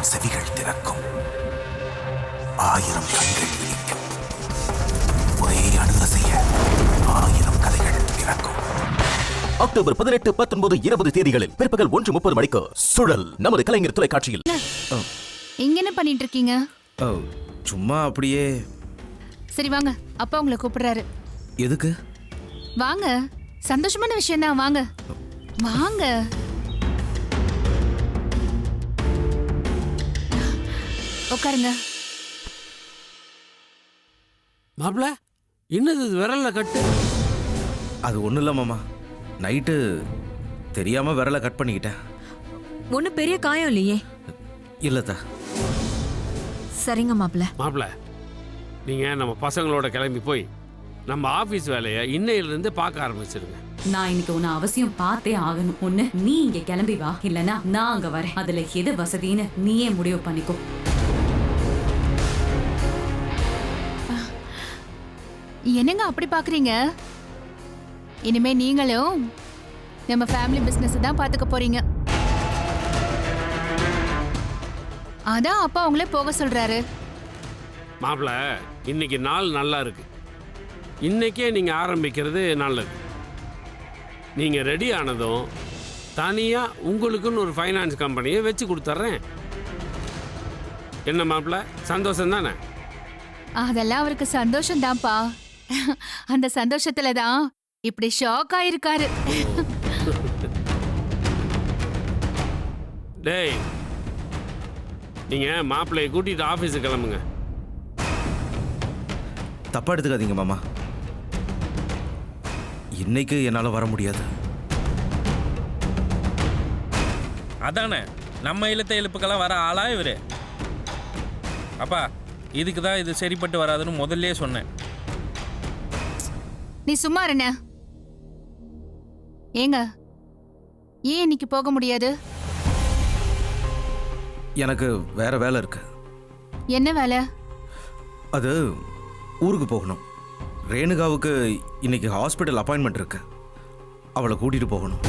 1000 செவிகள் திறக்கும், 1000 கண்கள் விழிக்கும், ஒரே அணுக செய்ய 1000 கதைகள் திறக்கும். அக்டோபர் 18, 19, 20 தேதிகளில் பிற்பகல் 1:30 மணிக்கு சுழல் நமது கலைஞர் தொலைக்காட்சியில். இங்க என்ன பண்ணிட்டு இருக்கீங்க? சும்மா அப்படியே. சரி வாங்க, அப்பா உங்களை கூப்பிடுறாரு. எதுக்கு? வாங்க, சந்தோஷமான விஷயம் தான், வாங்க வாங்க. உட்காருங்க. மாப்பிள, என்னது இது விரல்ல கட்டு? அது ஒன்றும் இல்லை மாமா, நைட்டு தெரியாம விரலை கட் பண்ணிக்கிட்டேன். ஒன்றும் பெரிய காயம் இல்லையே? இல்லைதா. சரிங்க மாப்பிள்ள. மாப்பிள, நீங்க நம்ம பசங்களோட கிளம்பி போய் நம்ம ஆபீஸ் வேலையை இன்னையிலிருந்து பார்க்க ஆரம்பிச்சிருங்க. நான் இன்னைக்கு உன்னை அவசியம் பார்த்தே ஆகணும். ஒண்ணு நீ இங்க கிளம்பி வா, இல்லனா நான் அங்க வரேன். அதுல எது வசதின்னு நீயே முடிவு பண்ணிக்கோ. என்னங்க அப்படி பாக்குறீங்க? இனிமே நீங்களும் நம்ம ஃபேமிலி பிசினஸ் தான் பாத்துக்க போறீங்க. அதான் அப்பா உங்களே போக சொல்றாரு. மாப்பிள, இன்னைக்கு நாள் நல்லா இருக்கு. இன்னைக்கே நீங்க ஆரம்பிக்கிறது நல்லது. நீங்க ரெடி ஆனதும் தனியா உங்களுக்குன்னு ஒரு ஃபைனான்ஸ் கம்பெனியை வச்சு கொடுத்துட்றேன். என்ன மாப்பிள, சந்தோஷம் தானே? அதெல்லாம் அவருக்கு சந்தோஷம் தான்ப்பா. அந்த சந்தோஷத்துல தான் இப்படி ஷாக் ஆயிருக்காரு. டேய், நீங்க மாப்பிள்ளையை கூட்டிட்டு ஆபீஸுக்கு கிளம்புங்க. தப்பா எடுத்துக்காதீங்க மாமா, இன்னைக்கு என்னால் வர முடியாது. அதானே நம்ம இழுத்த இழுப்புக்கெல்லாம் வர ஆளா இவரு? அப்பா, இதுக்கு தான் இது சரிப்பட்டு வராதுன்னு முதல்ல சொன்னேன். நீ சும்மா இருண்ண. ஏங்க, ஏன் இன்னைக்கு போக முடியாது? எனக்கு வேற வேலை இருக்கு. என்ன வேலை? அது ஊருக்கு போகணும். ரேணுகாவுக்கு இன்னைக்கு ஹாஸ்பிட்டல் அப்பாயின்மெண்ட் இருக்கு, அவளை கூட்டிட்டு போகணும்.